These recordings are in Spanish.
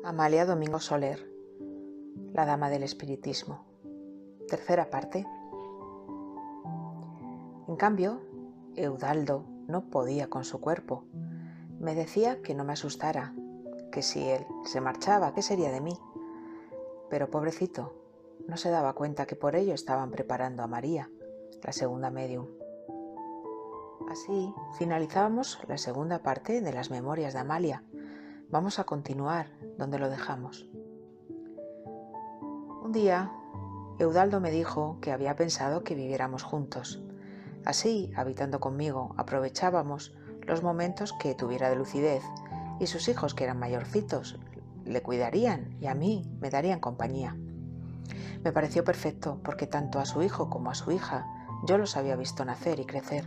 Amalia Domingo Soler, la dama del espiritismo. Tercera parte. En cambio, Eudaldo no podía con su cuerpo. Me decía que no me asustara, que si él se marchaba, ¿qué sería de mí? Pero pobrecito, no se daba cuenta que por ello estaban preparando a María, la segunda médium. Así finalizábamos la segunda parte de las memorias de Amalia. Vamos a continuar donde lo dejamos. Un día, Eudaldo me dijo que había pensado que viviéramos juntos. Así, habitando conmigo, aprovechábamos los momentos que tuviera de lucidez y sus hijos, que eran mayorcitos, le cuidarían y a mí me darían compañía. Me pareció perfecto porque tanto a su hijo como a su hija yo los había visto nacer y crecer.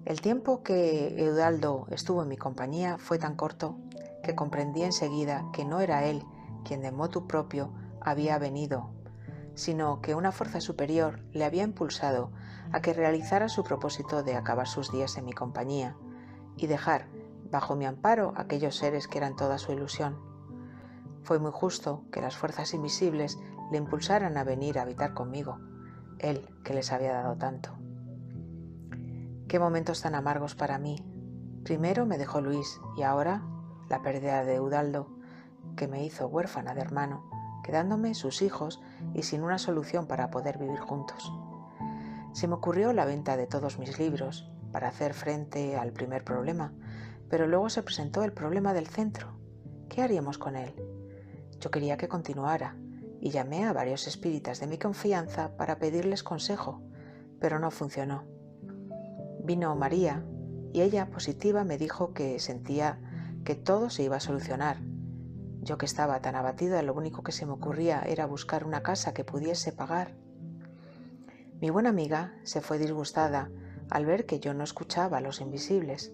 El tiempo que Eudaldo estuvo en mi compañía fue tan corto que comprendí enseguida que no era él quien de motu propio había venido, sino que una fuerza superior le había impulsado a que realizara su propósito de acabar sus días en mi compañía y dejar bajo mi amparo aquellos seres que eran toda su ilusión. Fue muy justo que las fuerzas invisibles le impulsaran a venir a habitar conmigo, él que les había dado tanto. Qué momentos tan amargos para mí. Primero me dejó Luis y ahora la pérdida de Eudaldo, que me hizo huérfana de hermano, quedándome sus hijos y sin una solución para poder vivir juntos. Se me ocurrió la venta de todos mis libros para hacer frente al primer problema, pero luego se presentó el problema del centro. ¿Qué haríamos con él? Yo quería que continuara y llamé a varios espíritas de mi confianza para pedirles consejo, pero no funcionó. Vino María y ella, positiva, me dijo que sentía que todo se iba a solucionar. Yo, que estaba tan abatida, lo único que se me ocurría era buscar una casa que pudiese pagar. Mi buena amiga se fue disgustada al ver que yo no escuchaba a los invisibles,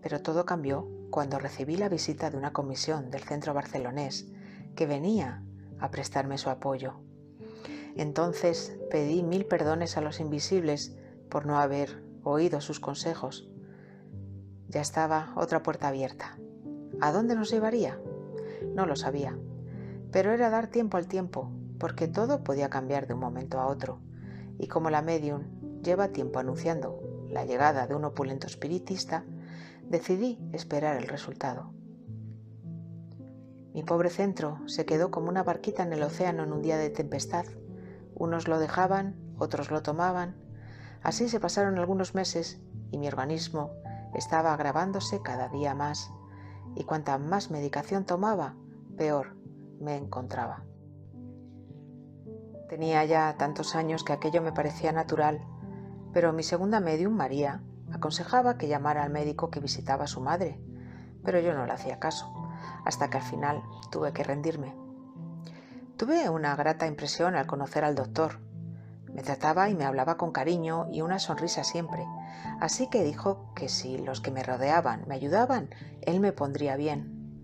pero todo cambió cuando recibí la visita de una comisión del centro barcelonés que venía a prestarme su apoyo. Entonces pedí 1000 perdones a los invisibles por no haber oído sus consejos. Ya estaba otra puerta abierta. ¿A dónde nos llevaría? No lo sabía, pero era dar tiempo al tiempo, porque todo podía cambiar de un momento a otro, y como la medium lleva tiempo anunciando la llegada de un opulento espiritista, decidí esperar el resultado. Mi pobre centro se quedó como una barquita en el océano en un día de tempestad. Unos lo dejaban, otros lo tomaban. Así se pasaron algunos meses y mi organismo estaba agravándose cada día más, y cuanta más medicación tomaba, peor me encontraba. Tenía ya tantos años que aquello me parecía natural, pero mi segunda médium, María, aconsejaba que llamara al médico que visitaba a su madre, pero yo no le hacía caso, hasta que al final tuve que rendirme. Tuve una grata impresión al conocer al doctor. Me trataba y me hablaba con cariño y una sonrisa siempre, así que dijo que si los que me rodeaban me ayudaban, él me pondría bien.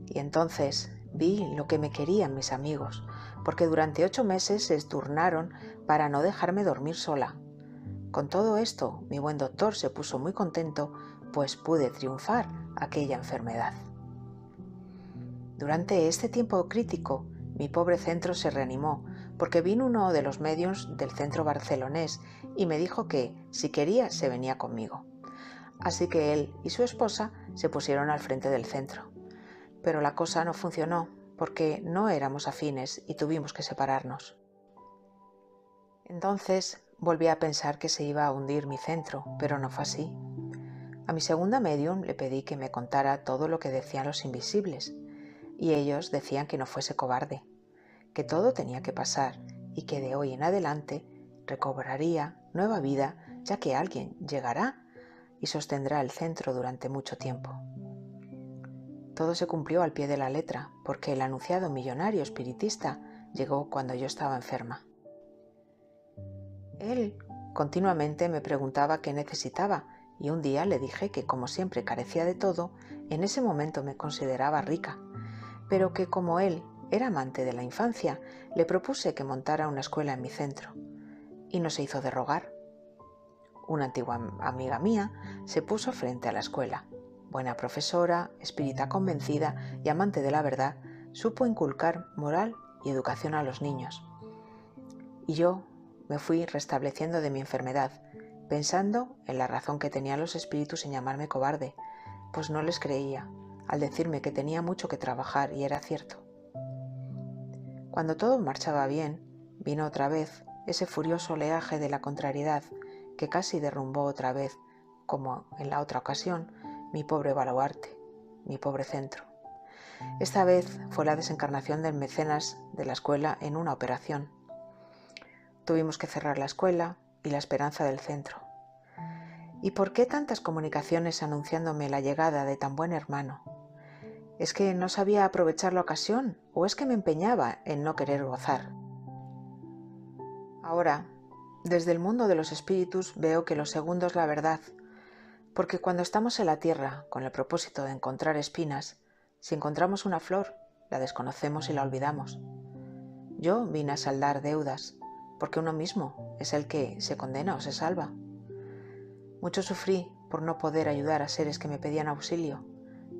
Y entonces vi lo que me querían mis amigos, porque durante 8 meses se turnaron para no dejarme dormir sola. Con todo esto, mi buen doctor se puso muy contento, pues pude triunfar aquella enfermedad. Durante este tiempo crítico, mi pobre centro se reanimó, porque vino uno de los médiums del centro barcelonés y me dijo que, si quería, se venía conmigo. Así que él y su esposa se pusieron al frente del centro. Pero la cosa no funcionó, porque no éramos afines y tuvimos que separarnos. Entonces volví a pensar que se iba a hundir mi centro, pero no fue así. A mi segunda medium le pedí que me contara todo lo que decían los invisibles, y ellos decían que no fuese cobarde, que todo tenía que pasar y que de hoy en adelante recobraría nueva vida, ya que alguien llegará y sostendrá el centro durante mucho tiempo. Todo se cumplió al pie de la letra, porque el anunciado millonario espiritista llegó cuando yo estaba enferma. Él continuamente me preguntaba qué necesitaba, y un día le dije que, como siempre carecía de todo, en ese momento me consideraba rica, pero que como él era amante de la infancia, le propuse que montara una escuela en mi centro, y no se hizo de rogar. Una antigua amiga mía se puso frente a la escuela. buena profesora, espírita convencida y amante de la verdad, supo inculcar moral y educación a los niños. Y yo me fui restableciendo de mi enfermedad, pensando en la razón que tenían los espíritus en llamarme cobarde, pues no les creía, al decirme que tenía mucho que trabajar, y era cierto. Cuando todo marchaba bien, vino otra vez ese furioso oleaje de la contrariedad que casi derrumbó otra vez, como en la otra ocasión, mi pobre baluarte, mi pobre centro. Esta vez fue la desencarnación del mecenas de la escuela en una operación. Tuvimos que cerrar la escuela y la esperanza del centro. ¿Y por qué tantas comunicaciones anunciándome la llegada de tan buen hermano? ¿Es que no sabía aprovechar la ocasión o es que me empeñaba en no querer gozar? Ahora, desde el mundo de los espíritus veo que lo segundo es la verdad, porque cuando estamos en la tierra con el propósito de encontrar espinas, si encontramos una flor, la desconocemos y la olvidamos. Yo vine a saldar deudas, porque uno mismo es el que se condena o se salva. Mucho sufrí por no poder ayudar a seres que me pedían auxilio,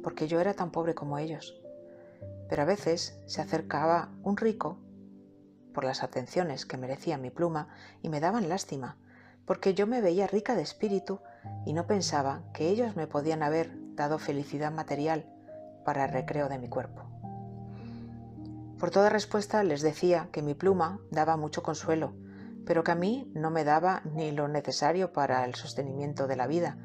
porque yo era tan pobre como ellos. Pero a veces se acercaba un rico por las atenciones que merecía mi pluma y me daban lástima, porque yo me veía rica de espíritu y no pensaba que ellos me podían haber dado felicidad material para el recreo de mi cuerpo. Por toda respuesta les decía que mi pluma daba mucho consuelo, pero que a mí no me daba ni lo necesario para el sostenimiento de la vida,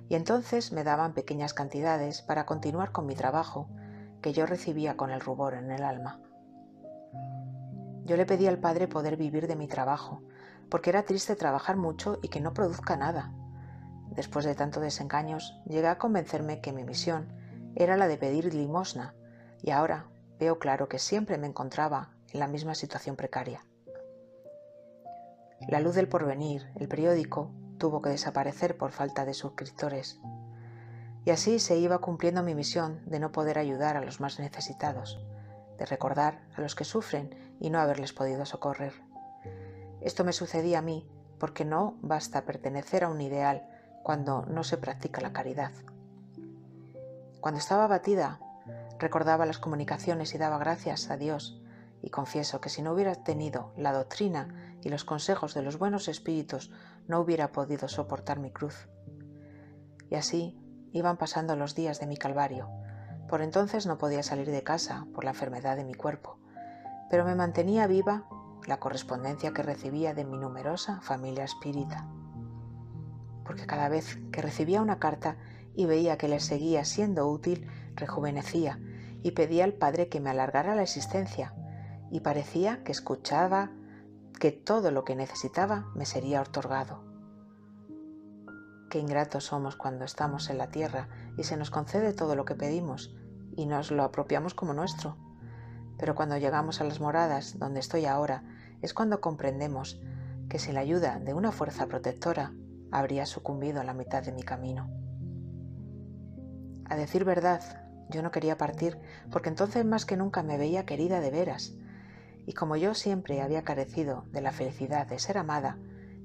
y entonces me daban pequeñas cantidades para continuar con mi trabajo, que yo recibía con el rubor en el alma. Yo le pedí al Padre poder vivir de mi trabajo, porque era triste trabajar mucho y que no produzca nada. Después de tantos desengaños, llegué a convencerme que mi misión era la de pedir limosna, y ahora veo claro que siempre me encontraba en la misma situación precaria. La Luz del Porvenir, el periódico, tuvo que desaparecer por falta de suscriptores. Y así se iba cumpliendo mi misión de no poder ayudar a los más necesitados, de recordar a los que sufren y no haberles podido socorrer. Esto me sucedía a mí porque no basta pertenecer a un ideal cuando no se practica la caridad. Cuando estaba abatida, recordaba las comunicaciones y daba gracias a Dios, y confieso que si no hubiera tenido la doctrina y los consejos de los buenos espíritus, no hubiera podido soportar mi cruz. Y así iban pasando los días de mi calvario. Por entonces no podía salir de casa por la enfermedad de mi cuerpo, pero me mantenía viva la correspondencia que recibía de mi numerosa familia espírita. Porque cada vez que recibía una carta y veía que les seguía siendo útil, rejuvenecía y pedía al Padre que me alargara la existencia, y parecía que escuchaba que todo lo que necesitaba me sería otorgado. Qué ingratos somos cuando estamos en la tierra y se nos concede todo lo que pedimos y nos lo apropiamos como nuestro. Pero cuando llegamos a las moradas donde estoy ahora es cuando comprendemos que sin la ayuda de una fuerza protectora habría sucumbido a la mitad de mi camino. A decir verdad, yo no quería partir porque entonces más que nunca me veía querida de veras, y como yo siempre había carecido de la felicidad de ser amada,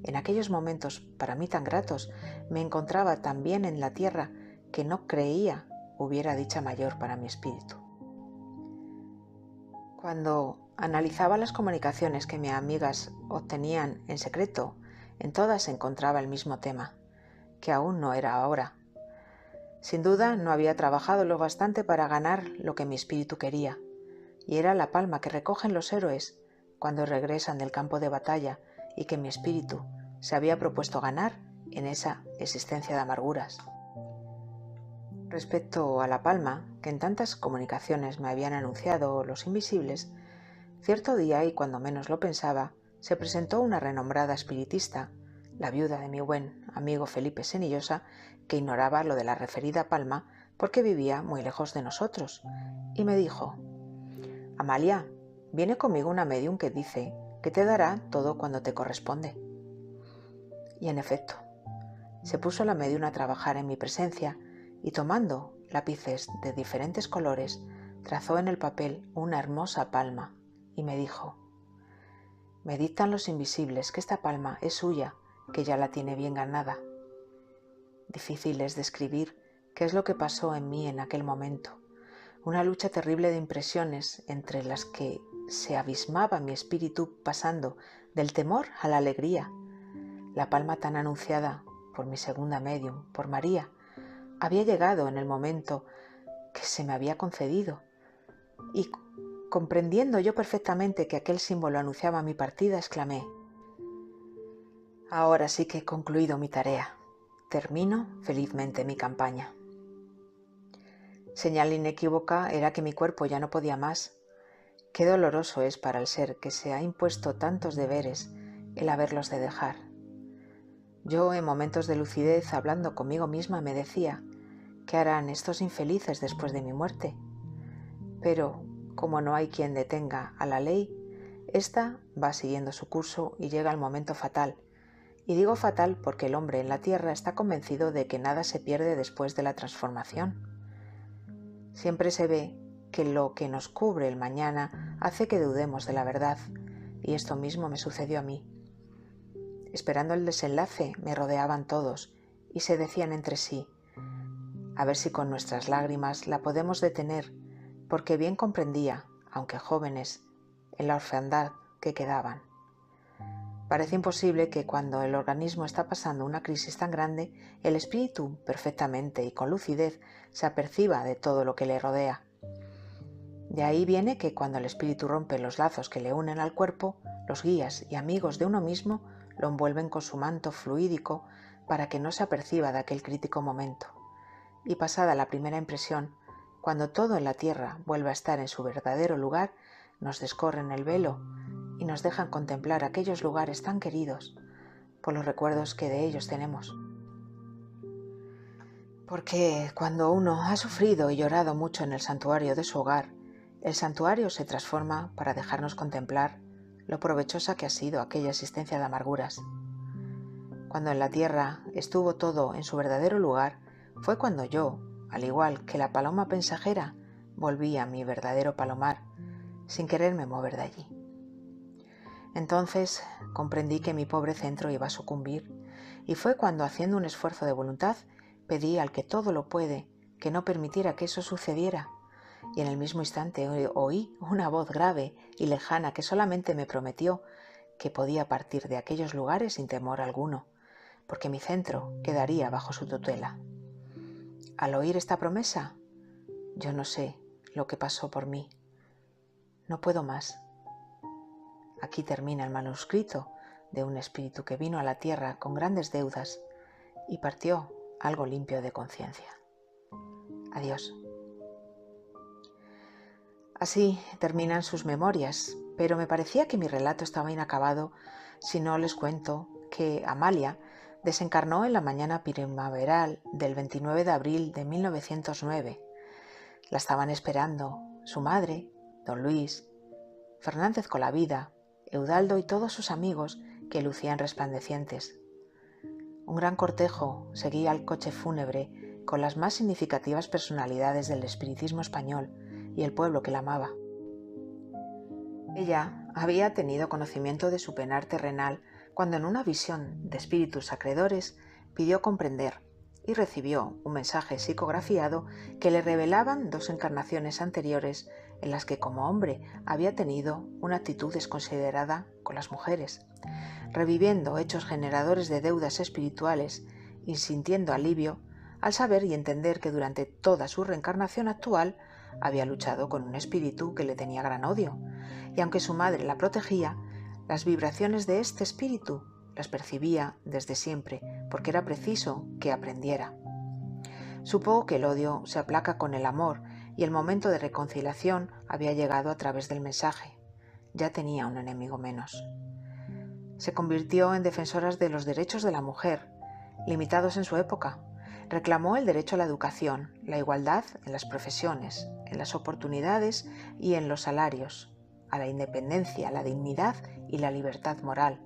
en aquellos momentos para mí tan gratos me encontraba tan bien en la tierra que no creía hubiera dicha mayor para mi espíritu. Cuando analizaba las comunicaciones que mis amigas obtenían en secreto, en todas se encontraba el mismo tema, que aún no era ahora. Sin duda no había trabajado lo bastante para ganar lo que mi espíritu quería, y era la palma que recogen los héroes cuando regresan del campo de batalla y que mi espíritu se había propuesto ganar en esa existencia de amarguras. Respecto a la palma, que en tantas comunicaciones me habían anunciado los invisibles, cierto día, y cuando menos lo pensaba, se presentó una renombrada espiritista, la viuda de mi buen amigo Felipe Senillosa, que ignoraba lo de la referida palma porque vivía muy lejos de nosotros, y me dijo: «Amalia, viene conmigo una médium que dice que te dará todo cuando te corresponde». Y en efecto, se puso la médium a trabajar en mi presencia y tomando lápices de diferentes colores, trazó en el papel una hermosa palma y me dijo: «Me dictan los invisibles que esta palma es suya, que ya la tiene bien ganada». Difícil es describir ¿Qué es lo que pasó en mí en aquel momento? Una lucha terrible de impresiones entre las que se abismaba mi espíritu pasando del temor a la alegría. La palma tan anunciada por mi segunda médium, por María, había llegado en el momento que se me había concedido, y comprendiendo yo perfectamente que aquel símbolo anunciaba mi partida, exclamé: ahora sí que he concluido mi tarea. Termino felizmente mi campaña. Señal inequívoca era que mi cuerpo ya no podía más. Qué doloroso es para el ser que se ha impuesto tantos deberes el haberlos de dejar. Yo, en momentos de lucidez, hablando conmigo misma, me decía: ¿qué harán estos infelices después de mi muerte? Pero, como no hay quien detenga a la ley, ésta va siguiendo su curso y llega el momento fatal. Y digo fatal porque el hombre en la tierra está convencido de que nada se pierde después de la transformación. Siempre se ve que lo que nos cubre el mañana hace que dudemos de la verdad, y esto mismo me sucedió a mí. Esperando el desenlace, me rodeaban todos y se decían entre sí: a ver si con nuestras lágrimas la podemos detener, porque bien comprendía, aunque jóvenes, en la orfandad que quedaban. Parece imposible que cuando el organismo está pasando una crisis tan grande, el espíritu, perfectamente y con lucidez, se aperciba de todo lo que le rodea. De ahí viene que cuando el espíritu rompe los lazos que le unen al cuerpo, los guías y amigos de uno mismo lo envuelven con su manto fluídico para que no se aperciba de aquel crítico momento. Y pasada la primera impresión, cuando todo en la tierra vuelve a estar en su verdadero lugar, nos descorren el velo y nos dejan contemplar aquellos lugares tan queridos por los recuerdos que de ellos tenemos. Porque cuando uno ha sufrido y llorado mucho en el santuario de su hogar, el santuario se transforma para dejarnos contemplar lo provechosa que ha sido aquella existencia de amarguras. Cuando en la tierra estuvo todo en su verdadero lugar, fue cuando yo, al igual que la paloma mensajera, volví a mi verdadero palomar, sin quererme mover de allí. Entonces comprendí que mi pobre centro iba a sucumbir, y fue cuando, haciendo un esfuerzo de voluntad, pedí al que todo lo puede que no permitiera que eso sucediera, y en el mismo instante oí una voz grave y lejana que solamente me prometió que podía partir de aquellos lugares sin temor alguno, porque mi centro quedaría bajo su tutela. Al oír esta promesa, yo no sé lo que pasó por mí. No puedo más. Aquí termina el manuscrito de un espíritu que vino a la tierra con grandes deudas y partió algo limpio de conciencia. Adiós. Así terminan sus memorias, pero me parecía que mi relato estaba inacabado si no les cuento que Amalia desencarnó en la mañana primaveral del 29 de abril de 1909. La estaban esperando su madre, don Luis, Fernández Colavida, Eudaldo y todos sus amigos que lucían resplandecientes. Un gran cortejo seguía al coche fúnebre con las más significativas personalidades del espiritismo español y el pueblo que la amaba. Ella había tenido conocimiento de su penar terrenal cuando en una visión de espíritus acreedores pidió comprender y recibió un mensaje psicografiado que le revelaban 2 encarnaciones anteriores en las que como hombre había tenido una actitud desconsiderada con las mujeres, reviviendo hechos generadores de deudas espirituales y sintiendo alivio al saber y entender que durante toda su reencarnación actual había luchado con un espíritu que le tenía gran odio, y aunque su madre la protegía, las vibraciones de este espíritu las percibía desde siempre, porque era preciso que aprendiera. Supo que el odio se aplaca con el amor y el momento de reconciliación había llegado a través del mensaje. Ya tenía un enemigo menos. Se convirtió en defensora de los derechos de la mujer, limitados en su época. Reclamó el derecho a la educación, la igualdad en las profesiones, en las oportunidades y en los salarios, a la independencia, la dignidad y la libertad moral.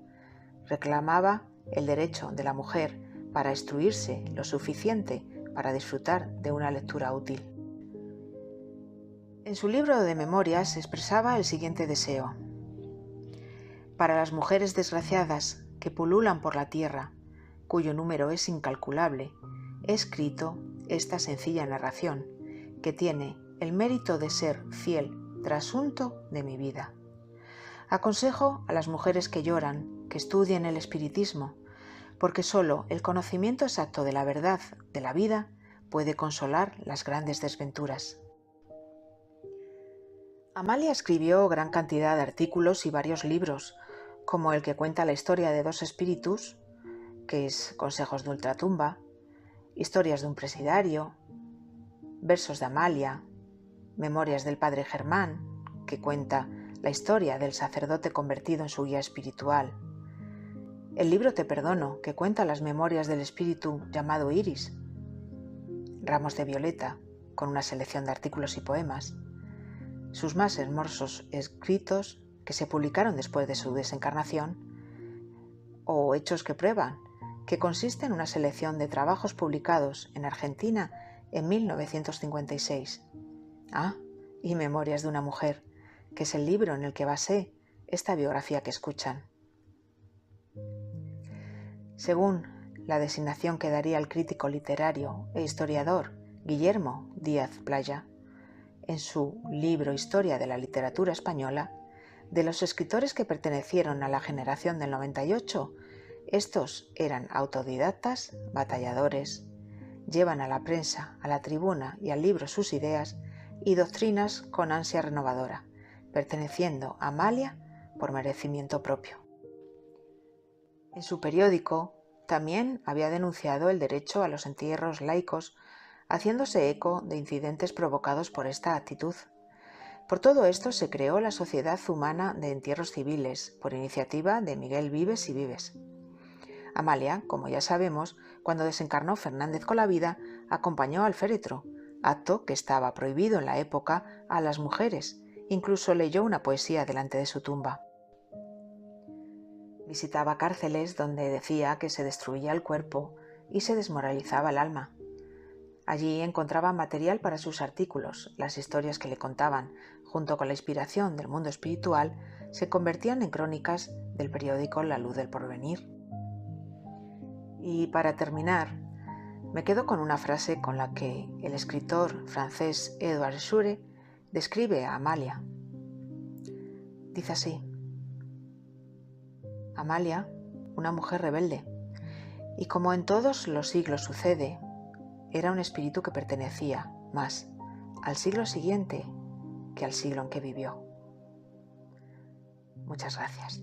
Reclamaba el derecho de la mujer para instruirse lo suficiente para disfrutar de una lectura útil. En su libro de memorias expresaba el siguiente deseo: para las mujeres desgraciadas que pululan por la tierra, cuyo número es incalculable, he escrito esta sencilla narración, que tiene el mérito de ser fiel trasunto de mi vida. Aconsejo a las mujeres que lloran que estudien el espiritismo, porque solo el conocimiento exacto de la verdad de la vida puede consolar las grandes desventuras. Amalia escribió gran cantidad de artículos y varios libros, como el que cuenta la historia de dos espíritus, que es Consejos de Ultratumba, Historias de un presidario, Versos de Amalia, Memorias del Padre Germán, que cuenta la historia del sacerdote convertido en su guía espiritual, el libro Te Perdono, que cuenta las memorias del espíritu llamado Iris, Ramos de Violeta, con una selección de artículos y poemas, sus más hermosos escritos que se publicaron después de su desencarnación, o Hechos que prueban, que consiste en una selección de trabajos publicados en Argentina en 1956. Y Memorias de una mujer, que es el libro en el que basé esta biografía que escuchan. Según la designación que daría el crítico literario e historiador Guillermo Díaz Playa, en su libro Historia de la Literatura Española, de los escritores que pertenecieron a la generación del 98, estos eran autodidactas, batalladores, llevan a la prensa, a la tribuna y al libro sus ideas y doctrinas con ansia renovadora, perteneciendo a Amalia por merecimiento propio. En su periódico también había denunciado el derecho a los entierros laicos, haciéndose eco de incidentes provocados por esta actitud. Por todo esto se creó la Sociedad Humana de Entierros Civiles, por iniciativa de Miguel Vives y Vives. Amalia, como ya sabemos, cuando desencarnó Fernández Colavida, acompañó al féretro, acto que estaba prohibido en la época a las mujeres, incluso leyó una poesía delante de su tumba. Visitaba cárceles donde decía que se destruía el cuerpo y se desmoralizaba el alma. Allí encontraba material para sus artículos, las historias que le contaban, junto con la inspiración del mundo espiritual, se convertían en crónicas del periódico La Luz del Porvenir. Y para terminar, me quedo con una frase con la que el escritor francés Édouard Schuré describe a Amalia. Dice así: Amalia, una mujer rebelde, y como en todos los siglos sucede, era un espíritu que pertenecía más al siglo siguiente que al siglo en que vivió. Muchas gracias.